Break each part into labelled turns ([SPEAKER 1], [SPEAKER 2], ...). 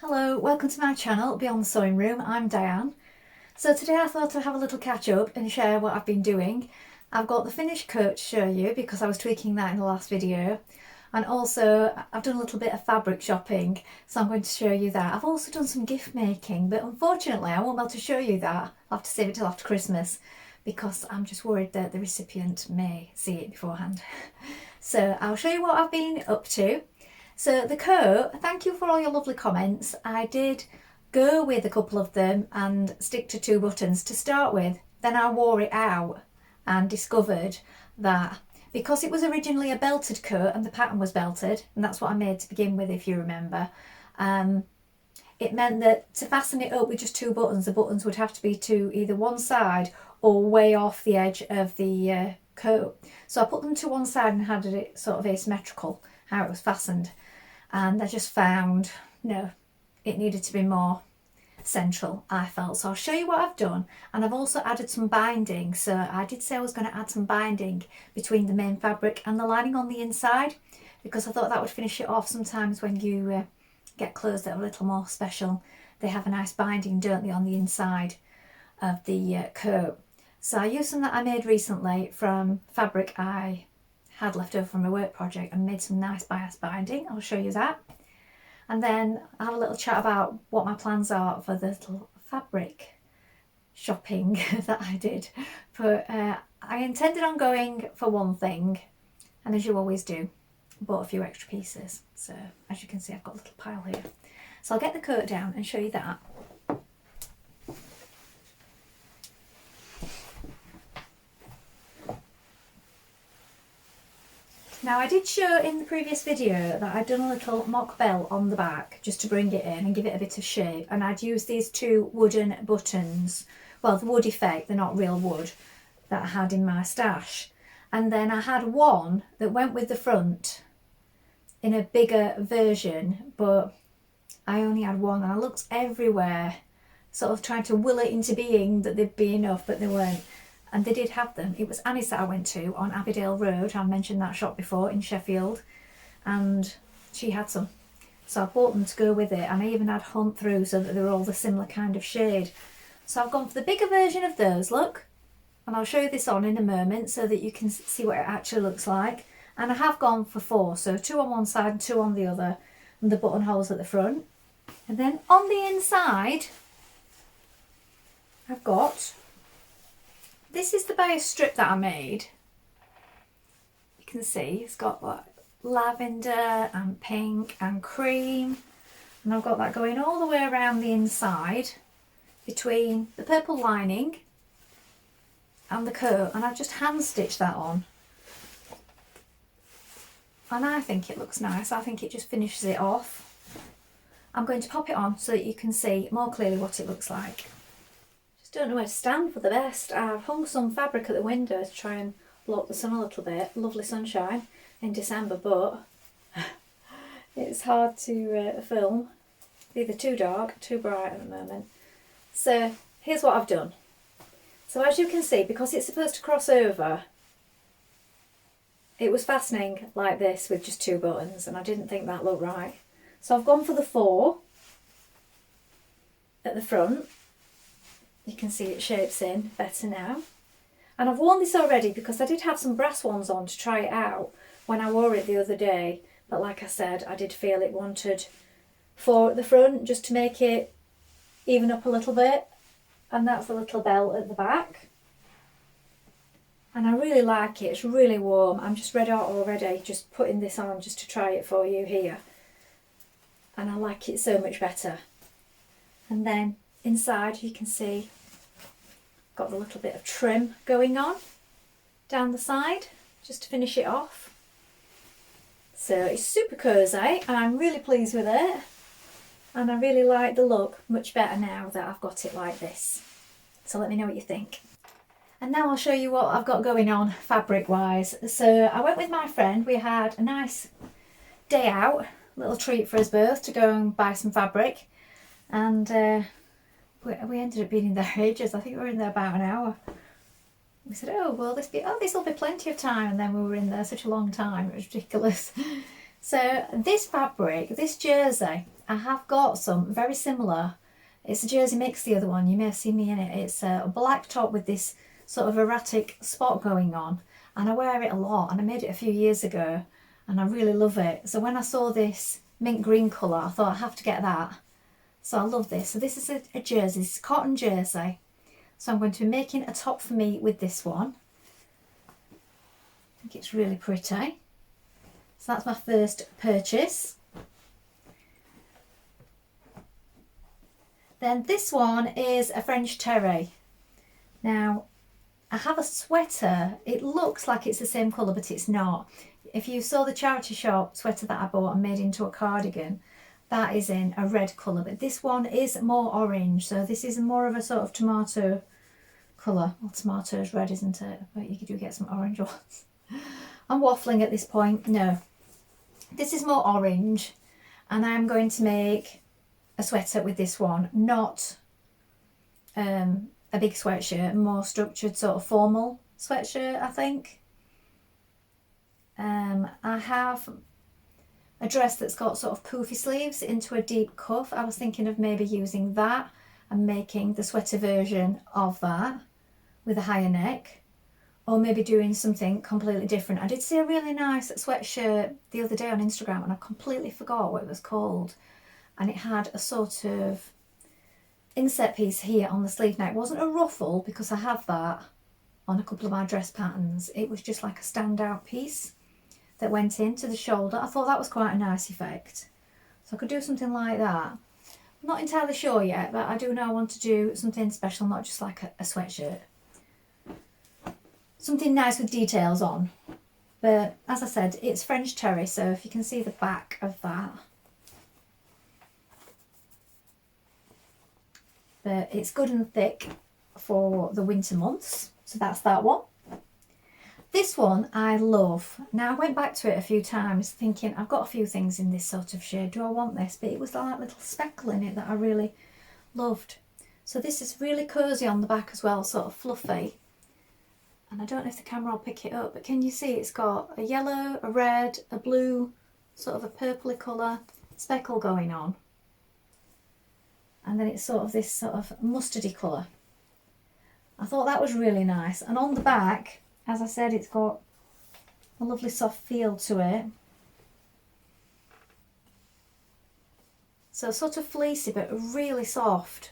[SPEAKER 1] Hello, welcome to my channel, Beyond the Sewing Room. I'm Diane. So today I thought I'd have a little catch up and share what I've been doing. I've got the finished coat to show you because I was tweaking that in the last video. And also I've done a little bit of fabric shopping, so I'm going to show you that. I've also done some gift making, but unfortunately I won't be able to show you that. I'll have to save it till after Christmas because I'm just worried that the recipient may see it beforehand. So I'll show you what I've been up to. So the coat, thank you for all your lovely comments. I did go with a couple of them and stick to 2 buttons to start with. Then I wore it out and discovered that because it was originally a belted coat and the pattern was belted, and that's what I made to begin with if you remember, it meant that to fasten it up with just 2 buttons, the buttons would have to be to either one side or way off the edge of the coat. So I put them to one side and had it sort of asymmetrical, how it was fastened. And I just found, no, it needed to be more central, I felt. So I'll show you what I've done. And I've also added some binding. So I did say I was going to add some binding between the main fabric and the lining on the inside, because I thought that would finish it off. Sometimes when you get clothes that are a little more special, they have a nice binding, don't they, on the inside of the coat. So I used some that I made recently from fabric I had left over from a work project and made some nice bias binding. I'll show you that. And then I'll have a little chat about what my plans are for the little fabric shopping that I did. But I intended on going for one thing, and as you always do, bought a few extra pieces. So as you can see, I've got a little pile here. So I'll get the coat down and show you that. Now I did show in the previous video that I'd done a little mock bell on the back just to bring it in and give it a bit of shape, and I'd used these 2 wooden buttons, well, the wood effect, they're not real wood, that I had in my stash. And then I had one that went with the front in a bigger version, but I only had one and I looked everywhere sort of trying to will it into being that they'd be enough, but they weren't. And they did have them. It was Annie's that I went to on Abbeydale Road. I mentioned that shop before in Sheffield. And she had some. So I bought them to go with it. And I even had hunt through so that they were all the similar kind of shade. So I've gone for the bigger version of those, look. And I'll show you this on in a moment so that you can see what it actually looks like. And I have gone for 4. So 2 on one side and 2 on the other. And the buttonholes at the front. And then on the inside, I've got... this is the bias strip that I made. You can see it's got like lavender and pink and cream, and I've got that going all the way around the inside between the purple lining and the coat, and I've just hand stitched that on, and I think it looks nice. I think it just finishes it off. I'm going to pop it on so that you can see more clearly what it looks like. Don't know where to stand for the best. I've hung some fabric at the window to try and block the sun a little bit. Lovely sunshine in December, but it's hard to film. Either too dark, too bright at the moment. So here's what I've done. So as you can see, because it's supposed to cross over, it was fastening like this with just 2 buttons, and I didn't think that looked right. So I've gone for the 4 at the front. You can see it shapes in better now. And I've worn this already because I did have some brass ones on to try it out when I wore it the other day. But like I said, I did feel it wanted 4 at the front just to make it even up a little bit. And that's a little belt at the back. And I really like it. It's really warm. I'm just red hot already just putting this on just to try it for you here. And I like it so much better. And then inside you can see got the little bit of trim going on down the side just to finish it off. So it's super cosy and I'm really pleased with it, and I really like the look much better now that I've got it like this. So let me know what you think. And now I'll show you what I've got going on fabric wise. So I went with my friend, we had a nice day out, little treat for us both to go and buy some fabric, and we ended up being in there ages. I think we were in there about an hour. We said, oh, will this be, oh, this will be plenty of time. And then we were in there such a long time. It was ridiculous. So this fabric, this jersey, I have got some very similar. It's a jersey mix, the other one. You may have seen me in it. It's a black top with this sort of erratic spot going on. And I wear it a lot. And I made it a few years ago. And I really love it. So when I saw this mint green colour, I thought I have to get that. So I love this. So this is a jersey. It's a cotton jersey. So I'm going to be making a top for me with this one. I think it's really pretty. So that's my first purchase. Then this one is a French terry. Now, I have a sweater. It looks like it's the same colour, but it's not. If you saw the charity shop sweater that I bought and made into a cardigan, that is in a red colour, but this one is more orange. So this is more of a sort of tomato colour. Well, tomato is red, isn't it? But you do get some orange ones. I'm waffling at this point. No, this is more orange, and I'm going to make a sweater with this one, not a big sweatshirt, more structured sort of formal sweatshirt, I think. I have a dress that's got sort of poofy sleeves into a deep cuff. I was thinking of maybe using that and making the sweater version of that with a higher neck, or maybe doing something completely different. I did see a really nice sweatshirt the other day on Instagram and I completely forgot what it was called, and it had a sort of inset piece here on the sleeve. Now it wasn't a ruffle because I have that on a couple of my dress patterns. It was just like a standout piece that went into the shoulder. I thought that was quite a nice effect. So I could do something like that. I'm not entirely sure yet, but I do know I want to do something special, not just like a sweatshirt. Something nice with details on. But as I said, it's French terry, so if you can see the back of that. But it's good and thick for the winter months. So that's that one. This one I love. Now I went back to it a few times thinking I've got a few things in this sort of shade. Do I want this? But it was like little speckle in it that I really loved. So this is really cosy on the back as well, sort of fluffy. And I don't know if the camera will pick it up, but can you see it's got a yellow, a red, a blue, sort of a purpley colour speckle going on. And then it's sort of this sort of mustardy colour. I thought that was really nice. And on the back, as I said, it's got a lovely soft feel to it. So sort of fleecy, but really soft.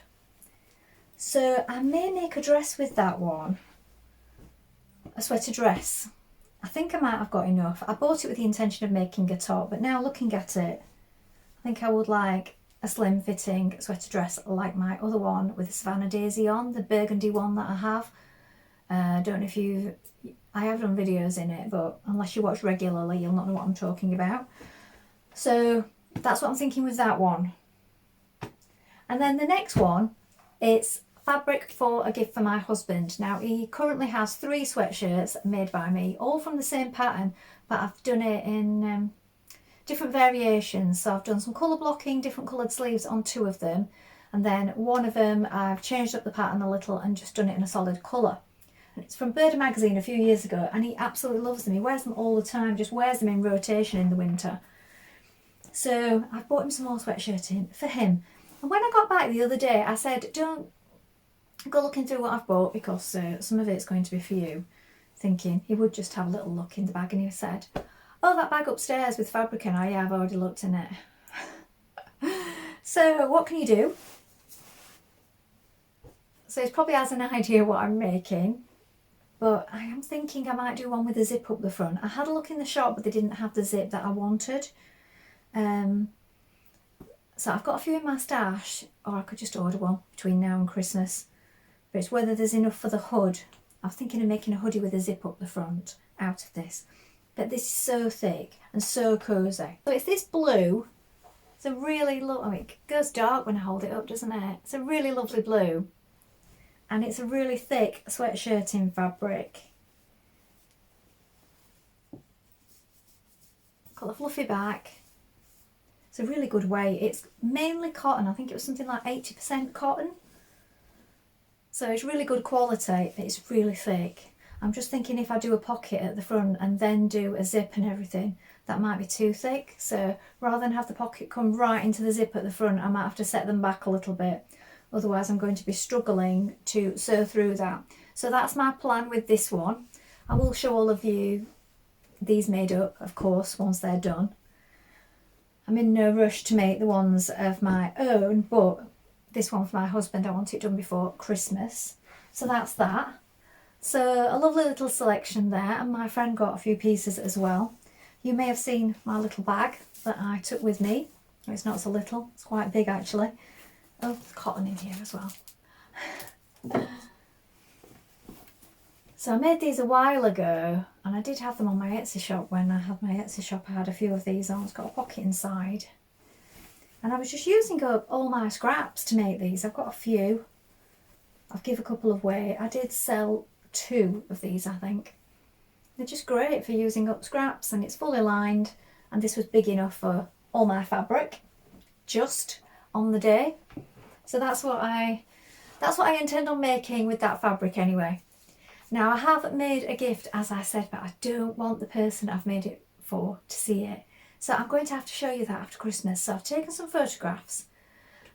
[SPEAKER 1] So I may make a dress with that one. A sweater dress. I think I might have got enough. I bought it with the intention of making a top, but now looking at it, I think I would like a slim fitting sweater dress like my other one with the Savannah Daisy on, the burgundy one that I have. I don't know if I have done videos in it, but unless you watch regularly, you'll not know what I'm talking about. So that's what I'm thinking with that one. And then the next one, it's fabric for a gift for my husband. Now he currently has 3 sweatshirts made by me, all from the same pattern, but I've done it in different variations. So I've done some colour blocking, different coloured sleeves on 2 of them, and then one of them I've changed up the pattern a little and just done it in a solid colour. And it's from Bird magazine a few years ago, and he absolutely loves them. He wears them all the time, just wears them in rotation in the winter. So I've bought him some more sweatshirts in for him. And when I got back the other day, I said, don't go looking through what I've bought because some of it's going to be for you. Thinking he would just have a little look in the bag, and he said, oh, that bag upstairs with fabric in. Oh yeah, I've already looked in it. So what can you do? So he probably has an idea what I'm making, but I am thinking I might do one with a zip up the front. I had a look in the shop, but they didn't have the zip that I wanted. So I've got a few in my stash, or I could just order one between now and Christmas. But it's whether there's enough for the hood. I was thinking of making a hoodie with a zip up the front out of this. But this is so thick and so cosy. So it's this blue. It's a really lovely, I mean, it goes dark when I hold it up, doesn't it? It's a really lovely blue. And it's a really thick sweatshirting fabric. Got the fluffy back. It's a really good weight. It's mainly cotton. I think it was something like 80% cotton. So it's really good quality. It's really thick. I'm just thinking if I do a pocket at the front and then do a zip and everything, that might be too thick. So rather than have the pocket come right into the zip at the front, I might have to set them back a little bit. Otherwise I'm going to be struggling to sew through that. So that's my plan with this one. I will show all of you these made up, of course, once they're done. I'm in no rush to make the ones of my own, but this one for my husband, I want it done before Christmas. So that's that. So a lovely little selection there, and my friend got a few pieces as well. You may have seen my little bag that I took with me. It's not so little, it's quite big actually. Oh, there's cotton in here as well. So I made these a while ago, and I did have them on my Etsy shop. When I had my Etsy shop, I had a few of these on. It's got a pocket inside. And I was just using up all my scraps to make these. I've got a few. I've given a couple away. I did sell 2 of these, I think. They're just great for using up scraps, and it's fully lined, and this was big enough for all my fabric just on the day. So that's what I intend on making with that fabric anyway. Now I have made a gift, as I said, but I don't want the person I've made it for to see it. So I'm going to have to show you that after Christmas. So I've taken some photographs,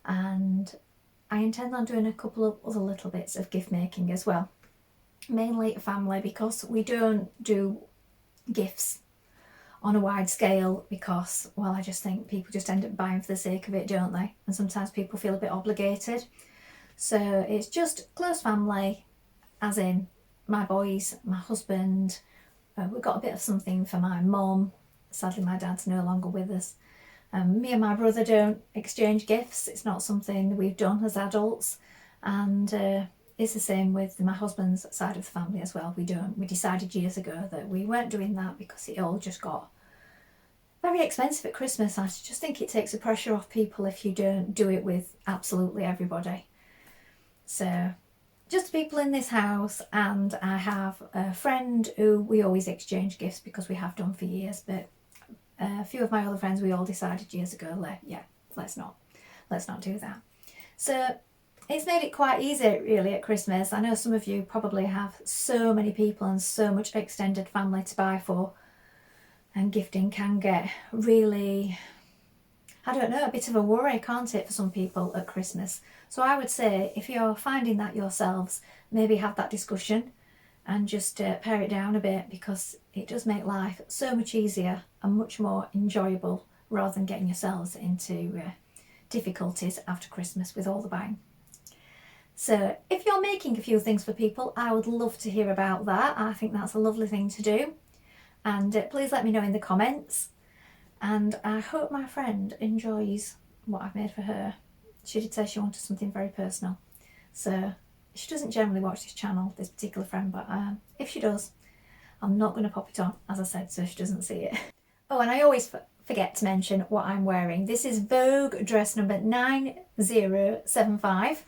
[SPEAKER 1] and I intend on doing a couple of other little bits of gift making as well. Mainly family, because we don't do gifts on a wide scale because, well, I just think people just end up buying for the sake of it, don't they? And sometimes people feel a bit obligated. So it's just close family, as in my boys, my husband. We've got a bit of something for my mum. Sadly, my dad's no longer with us. Me and my brother don't exchange gifts. It's not something we've done as adults. And it's the same with my husband's side of the family as well. We don't. We decided years ago that we weren't doing that because it all just got very expensive at Christmas. I just think it takes the pressure off people if you don't do it with absolutely everybody. So just people in this house, and I have a friend who we always exchange gifts because we have done for years, but a few of my other friends, we all decided years ago, let's not do that. So it's made it quite easy really at Christmas. I know some of you probably have so many people and so much extended family to buy for, and gifting can get really, I don't know, a bit of a worry, can't it, for some people at Christmas. So I would say if you're finding that yourselves, maybe have that discussion and just pare it down a bit, because it does make life so much easier and much more enjoyable rather than getting yourselves into difficulties after Christmas with all the buying. So if you're making a few things for people, I would love to hear about that. I think that's a lovely thing to do. And please let me know in the comments. And I hope my friend enjoys what I've made for her. She did say she wanted something very personal. So she doesn't generally watch this channel, this particular friend, but if she does, I'm not going to pop it on, as I said, so she doesn't see it. Oh, and I always forget to mention what I'm wearing. This is Vogue dress number 9075,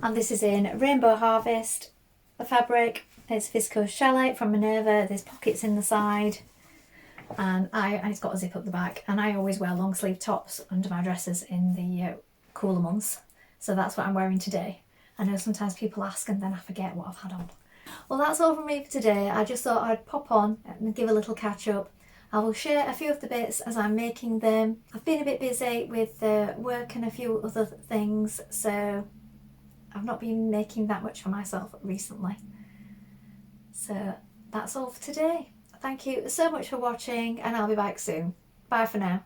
[SPEAKER 1] and this is in Rainbow Harvest. The fabric is Viscose Chalet from Minerva. There's pockets in the side, and it's got a zip up the back, and I always wear long sleeve tops under my dresses in the cooler months, so that's what I'm wearing today. I know sometimes people ask and then I forget what I've had on. Well, that's all from me for today. I just thought I'd pop on and give a little catch up. I will share a few of the bits as I'm making them. I've been a bit busy with work and a few other things, so I've not been making that much for myself recently. So that's all for today. Thank you so much for watching, and I'll be back soon. Bye for now.